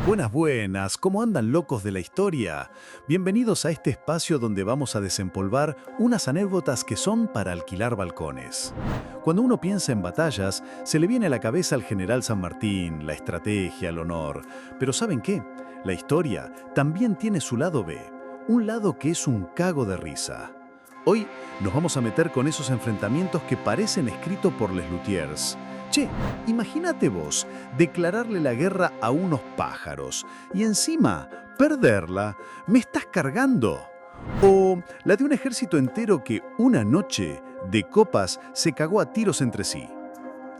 Buenas, buenas, ¿cómo andan locos de la historia? Bienvenidos a este espacio donde vamos a desempolvar unas anécdotas que son para alquilar balcones. Cuando uno piensa en batallas, se le viene a la cabeza el general San Martín, la estrategia, el honor. Pero ¿saben qué? La historia también tiene su lado B, un lado que es un cago de risa. Hoy nos vamos a meter con esos enfrentamientos que parecen escritos por les Luthiers. Che, imagínate vos declararle la guerra a unos pájaros y encima perderla. ¿Me estás cargando? O la de un ejército entero que una noche de copas se cagó a tiros entre sí.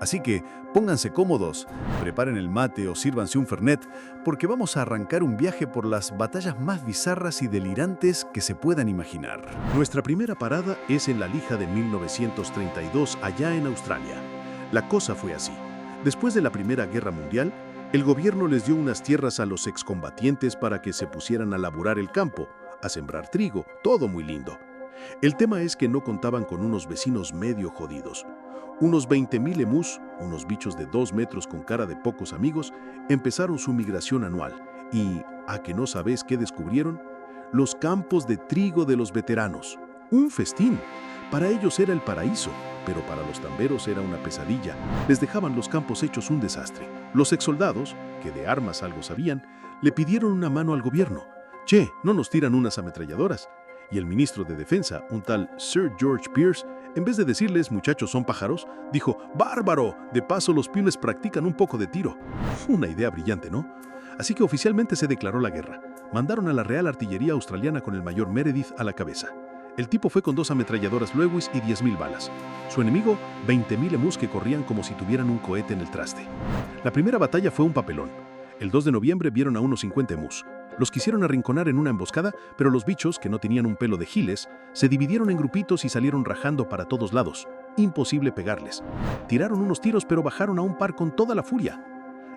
Así que pónganse cómodos, preparen el mate o sírvanse un fernet, porque vamos a arrancar un viaje por las batallas más bizarras y delirantes que se puedan imaginar. Nuestra primera parada es en la Lija de 1932, allá en Australia. La cosa fue así. Después de la Primera Guerra Mundial, el gobierno les dio unas tierras a los excombatientes para que se pusieran a laburar el campo, a sembrar trigo, todo muy lindo. El tema es que no contaban con unos vecinos medio jodidos. Unos 20.000 emús, unos bichos de 2 metros con cara de pocos amigos, empezaron su migración anual y, ¿a que no sabés qué descubrieron? Los campos de trigo de los veteranos. Un festín. Para ellos era el paraíso, pero para los tamberos era una pesadilla. Les dejaban los campos hechos un desastre. Los exsoldados, que de armas algo sabían, le pidieron una mano al gobierno. Che, ¿no nos tiran unas ametralladoras? Y el ministro de Defensa, un tal Sir George Pierce, en vez de decirles, muchachos son pájaros, dijo, ¡bárbaro! De paso los pibes practican un poco de tiro. Una idea brillante, ¿no? Así que oficialmente se declaró la guerra. Mandaron a la Real Artillería Australiana con el mayor Meredith a la cabeza. El tipo fue con 2 ametralladoras Lewis y 10.000 balas. Su enemigo, 20.000 emús que corrían como si tuvieran un cohete en el traste. La primera batalla fue un papelón. El 2 de noviembre vieron a unos 50 emús. Los quisieron arrinconar en una emboscada, pero los bichos, que no tenían un pelo de giles, se dividieron en grupitos y salieron rajando para todos lados. Imposible pegarles. Tiraron unos tiros, pero bajaron a un par con toda la furia.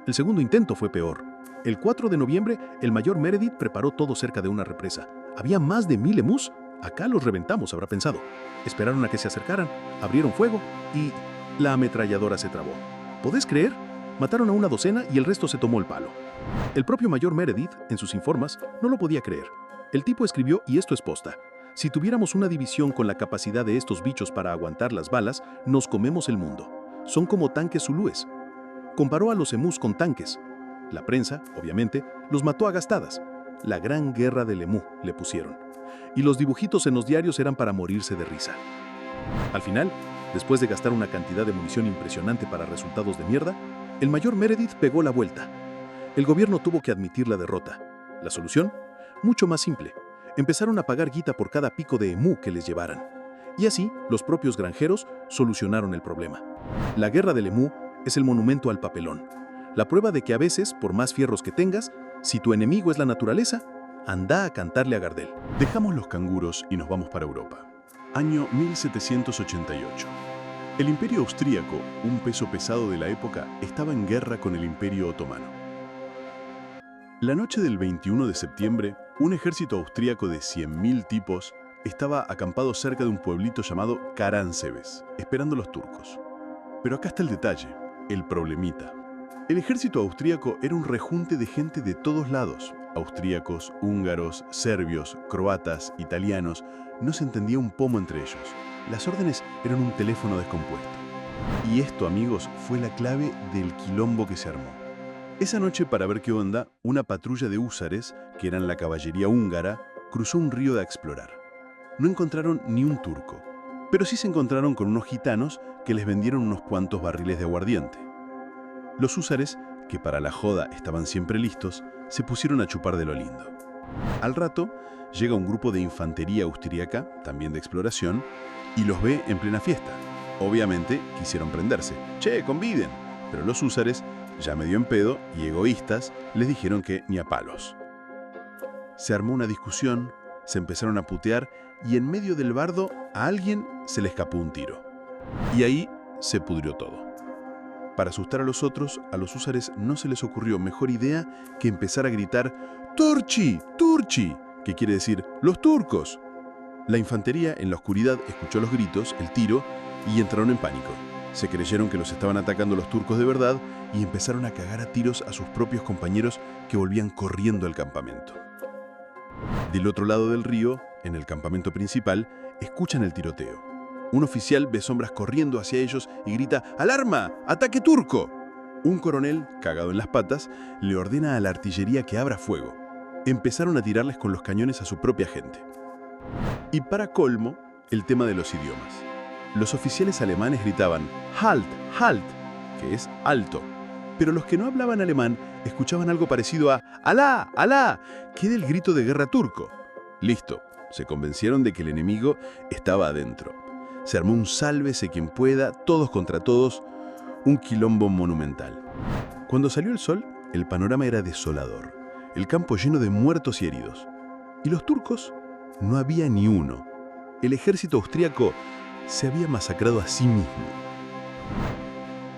El segundo intento fue peor. El 4 de noviembre, el mayor Meredith preparó todo cerca de una represa. Había más de 1.000 emús. Acá los reventamos, habrá pensado. Esperaron a que se acercaran, abrieron fuego y la ametralladora se trabó. ¿Podés creer? Mataron a una docena y el resto se tomó el palo. El propio mayor Meredith, en sus informes, no lo podía creer. El tipo escribió, y esto es posta: si tuviéramos una división con la capacidad de estos bichos para aguantar las balas, nos comemos el mundo. Son como tanques zulúes. Comparó a los emús con tanques. La prensa, obviamente, los mató a gastadas. La gran guerra del emú, le pusieron. Y los dibujitos en los diarios eran para morirse de risa. Al final, después de gastar una cantidad de munición impresionante para resultados de mierda, el mayor Meredith pegó la vuelta. El gobierno tuvo que admitir la derrota. ¿La solución? Mucho más simple. Empezaron a pagar guita por cada pico de emú que les llevaran. Y así, los propios granjeros solucionaron el problema. La guerra del emú es el monumento al papelón. La prueba de que a veces, por más fierros que tengas, si tu enemigo es la naturaleza, anda a cantarle a Gardel. Dejamos los canguros y nos vamos para Europa. Año 1788. El Imperio Austríaco, un peso pesado de la época, estaba en guerra con el Imperio Otomano. La noche del 21 de septiembre, un ejército austríaco de 100.000 tipos estaba acampado cerca de un pueblito llamado Karansebes, esperando a los turcos. Pero acá está el detalle, el problemita. El ejército austríaco era un rejunte de gente de todos lados. Austríacos, húngaros, serbios, croatas, italianos. No se entendía un pomo entre ellos. Las órdenes eran un teléfono descompuesto. Y esto, amigos, fue la clave del quilombo que se armó. Esa noche, para ver qué onda, una patrulla de húsares, que eran la caballería húngara, cruzó un río a explorar. No encontraron ni un turco, pero sí se encontraron con unos gitanos que les vendieron unos cuantos barriles de aguardiente. Los húsares, que para la joda estaban siempre listos, se pusieron a chupar de lo lindo. Al rato, llega un grupo de infantería austríaca, también de exploración, y los ve en plena fiesta. Obviamente, quisieron prenderse. ¡Che, conviden! Pero los húsares, ya medio en pedo y egoístas, les dijeron que ni a palos. Se armó una discusión, se empezaron a putear, y en medio del bardo a alguien se le escapó un tiro. Y ahí se pudrió todo. Para asustar a los otros, a los húsares no se les ocurrió mejor idea que empezar a gritar «Turchi! Turchi!», que quiere decir «los turcos». La infantería en la oscuridad escuchó los gritos, el tiro, y entraron en pánico. Se creyeron que los estaban atacando los turcos de verdad y empezaron a cagar a tiros a sus propios compañeros que volvían corriendo al campamento. Del otro lado del río, en el campamento principal, escuchan el tiroteo. Un oficial ve sombras corriendo hacia ellos y grita ¡Alarma! ¡Ataque turco! Un coronel, cagado en las patas, le ordena a la artillería que abra fuego. Empezaron a tirarles con los cañones a su propia gente. Y para colmo, el tema de los idiomas. Los oficiales alemanes gritaban ¡Halt! ¡Halt! Que es alto. Pero los que no hablaban alemán escuchaban algo parecido a ¡Alá! ¡Alá! Que era el grito de guerra turco. Listo, se convencieron de que el enemigo estaba adentro. Se armó un sálvese quien pueda, todos contra todos, un quilombo monumental. Cuando salió el sol, el panorama era desolador. El campo lleno de muertos y heridos. ¿Y los turcos? No había ni uno. El ejército austríaco se había masacrado a sí mismo.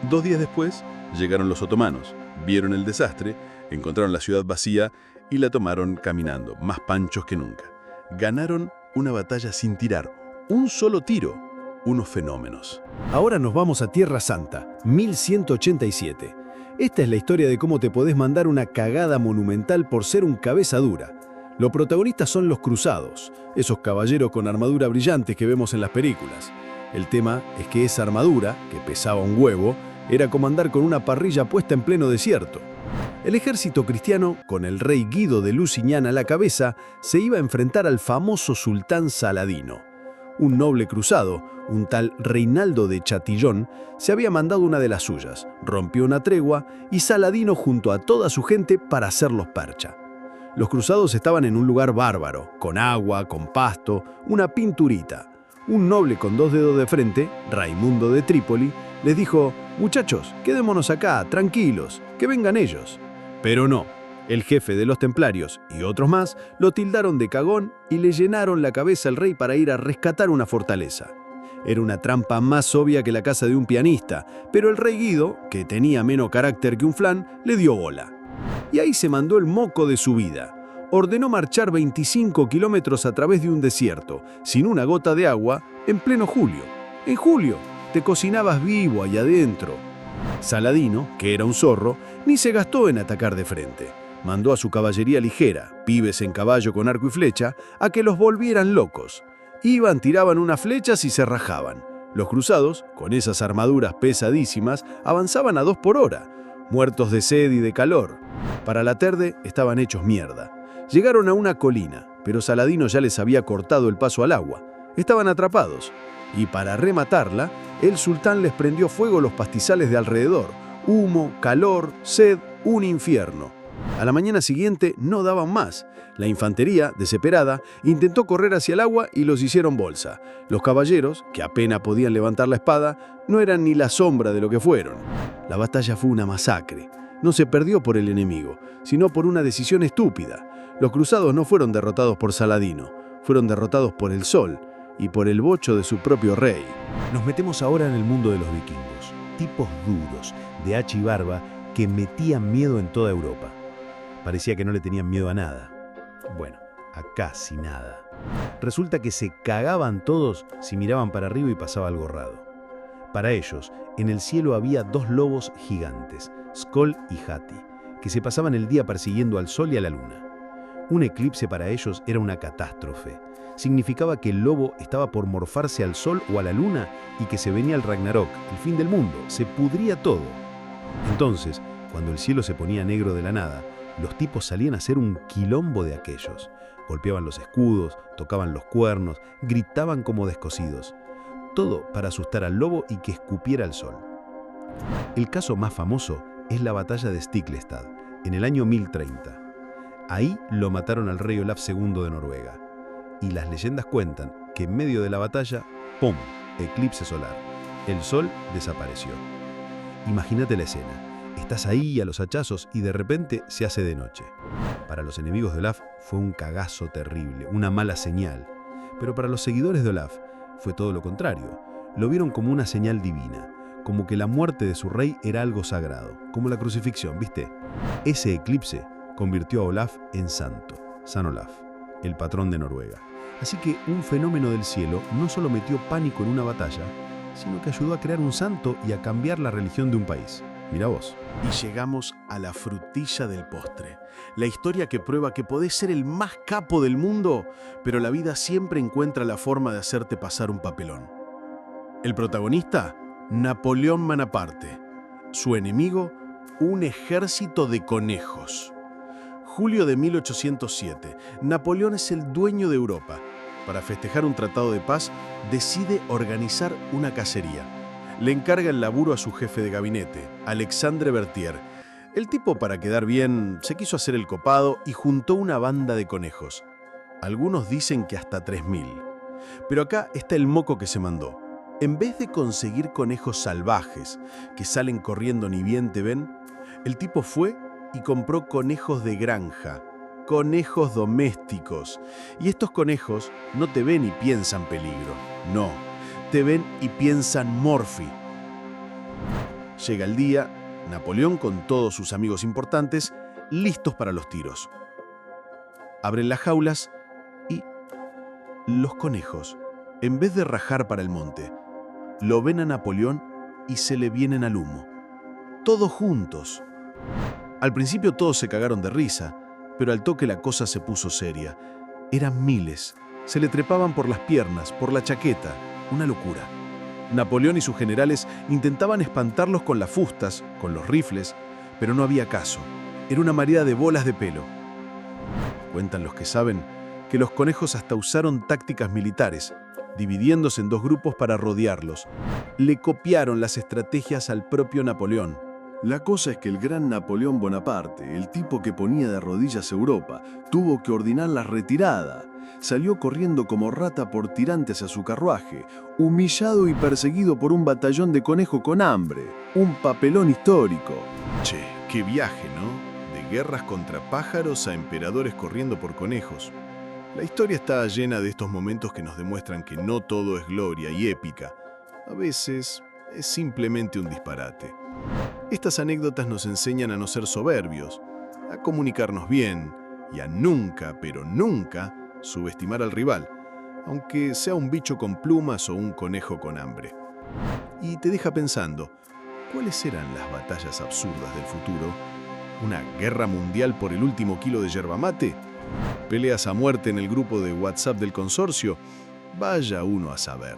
2 días después, llegaron los otomanos, vieron el desastre, encontraron la ciudad vacía y la tomaron caminando, más panchos que nunca. Ganaron una batalla sin tirar un solo tiro, unos fenómenos. Ahora nos vamos a Tierra Santa, 1187. Esta es la historia de cómo te podés mandar una cagada monumental por ser un cabeza dura. Los protagonistas son los cruzados, esos caballeros con armadura brillante que vemos en las películas. El tema es que esa armadura, que pesaba un huevo, era como andar con una parrilla puesta en pleno desierto. El ejército cristiano, con el rey Guido de Lusignan a la cabeza, se iba a enfrentar al famoso sultán Saladino. Un noble cruzado, un tal Reinaldo de Chatillon, se había mandado una de las suyas, rompió una tregua y Saladino junto a toda su gente para hacerlos percha. Los cruzados estaban en un lugar bárbaro, con agua, con pasto, una pinturita. Un noble con 2 dedos de frente, Raimundo de Trípoli, les dijo: «Muchachos, quedémonos acá, tranquilos, que vengan ellos». Pero no, el jefe de los templarios y otros más lo tildaron de cagón y le llenaron la cabeza al rey para ir a rescatar una fortaleza. Era una trampa más obvia que la casa de un pianista, pero el rey Guido, que tenía menos carácter que un flan, le dio bola. Y ahí se mandó el moco de su vida. Ordenó marchar 25 kilómetros a través de un desierto, sin una gota de agua, en pleno julio. En julio, te cocinabas vivo ahí adentro. Saladino, que era un zorro, ni se gastó en atacar de frente. Mandó a su caballería ligera, pibes en caballo con arco y flecha, a que los volvieran locos. Iban, tiraban unas flechas y se rajaban. Los cruzados, con esas armaduras pesadísimas, avanzaban a 2 por hora, muertos de sed y de calor. Para la tarde estaban hechos mierda. Llegaron a una colina, pero Saladino ya les había cortado el paso al agua. Estaban atrapados. Y para rematarla, el sultán les prendió fuego los pastizales de alrededor. Humo, calor, sed, un infierno. A la mañana siguiente no daban más. La infantería, desesperada, intentó correr hacia el agua y los hicieron bolsa. Los caballeros, que apenas podían levantar la espada, no eran ni la sombra de lo que fueron. La batalla fue una masacre. No se perdió por el enemigo, sino por una decisión estúpida. Los cruzados no fueron derrotados por Saladino, fueron derrotados por el sol y por el bocho de su propio rey. Nos metemos ahora en el mundo de los vikingos, tipos duros, de hacha y barba, que metían miedo en toda Europa. Parecía que no le tenían miedo a nada. Bueno, a casi nada. Resulta que se cagaban todos si miraban para arriba y pasaba algo raro. Para ellos, en el cielo había 2 lobos gigantes, Skoll y Hati, que se pasaban el día persiguiendo al sol y a la luna. Un eclipse para ellos era una catástrofe. Significaba que el lobo estaba por morfarse al sol o a la luna y que se venía el Ragnarok, el fin del mundo, se pudría todo. Entonces, cuando el cielo se ponía negro de la nada, los tipos salían a hacer un quilombo de aquellos. Golpeaban los escudos, tocaban los cuernos, gritaban como descosidos. Todo para asustar al lobo y que escupiera el sol. El caso más famoso es la batalla de Stiklestad, en el año 1030. Ahí lo mataron al rey Olaf II de Noruega. Y las leyendas cuentan que en medio de la batalla, ¡pum!, eclipse solar. El sol desapareció. Imagínate la escena. Estás ahí a los hachazos y de repente se hace de noche. Para los enemigos de Olaf fue un cagazo terrible, una mala señal. Pero para los seguidores de Olaf fue todo lo contrario. Lo vieron como una señal divina, como que la muerte de su rey era algo sagrado, como la crucifixión, ¿viste? Ese eclipse convirtió a Olaf en santo, San Olaf, el patrón de Noruega. Así que un fenómeno del cielo no solo metió pánico en una batalla, sino que ayudó a crear un santo y a cambiar la religión de un país. Mira vos. Y llegamos a la frutilla del postre. La historia que prueba que podés ser el más capo del mundo, pero la vida siempre encuentra la forma de hacerte pasar un papelón. El protagonista, Napoleón Bonaparte. Su enemigo, un ejército de conejos. Julio de 1807. Napoleón es el dueño de Europa. Para festejar un tratado de paz, decide organizar una cacería. Le encarga el laburo a su jefe de gabinete, Alexandre Berthier. El tipo, para quedar bien, se quiso hacer el copado y juntó una banda de conejos. Algunos dicen que hasta 3000. Pero acá está el moco que se mandó. En vez de conseguir conejos salvajes que salen corriendo ni bien te ven, el tipo fue y compró conejos de granja, conejos domésticos. Y estos conejos no te ven y piensan peligro, no, te ven y piensan Morphy. Llega el día, Napoleón con todos sus amigos importantes, listos para los tiros. Abren las jaulas y los conejos, en vez de rajar para el monte, lo ven a Napoleón y se le vienen al humo. Todos juntos. Al principio todos se cagaron de risa, pero al toque la cosa se puso seria. Eran miles. Se le trepaban por las piernas, por la chaqueta. Una locura. Napoleón y sus generales intentaban espantarlos con las fustas, con los rifles, pero no había caso. Era una marea de bolas de pelo. Cuentan los que saben que los conejos hasta usaron tácticas militares, dividiéndose en dos grupos para rodearlos. Le copiaron las estrategias al propio Napoleón. La cosa es que el gran Napoleón Bonaparte, el tipo que ponía de rodillas a Europa, tuvo que ordenar la retirada. Salió corriendo como rata por tirantes a su carruaje, humillado y perseguido por un batallón de conejo con hambre. Un papelón histórico. Che, qué viaje, ¿no? De guerras contra pájaros a emperadores corriendo por conejos. La historia está llena de estos momentos que nos demuestran que no todo es gloria y épica. A veces es simplemente un disparate. Estas anécdotas nos enseñan a no ser soberbios, a comunicarnos bien y a nunca, pero nunca, subestimar al rival, aunque sea un bicho con plumas o un conejo con hambre. Y te deja pensando, ¿cuáles serán las batallas absurdas del futuro? ¿Una guerra mundial por el último kilo de yerba mate? ¿Peleas a muerte en el grupo de WhatsApp del consorcio? Vaya uno a saber.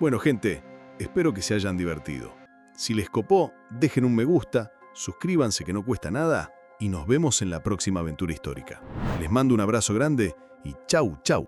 Bueno, gente, espero que se hayan divertido. Si les copó, dejen un me gusta, suscríbanse que no cuesta nada y nos vemos en la próxima aventura histórica. Les mando un abrazo grande y chau, chau.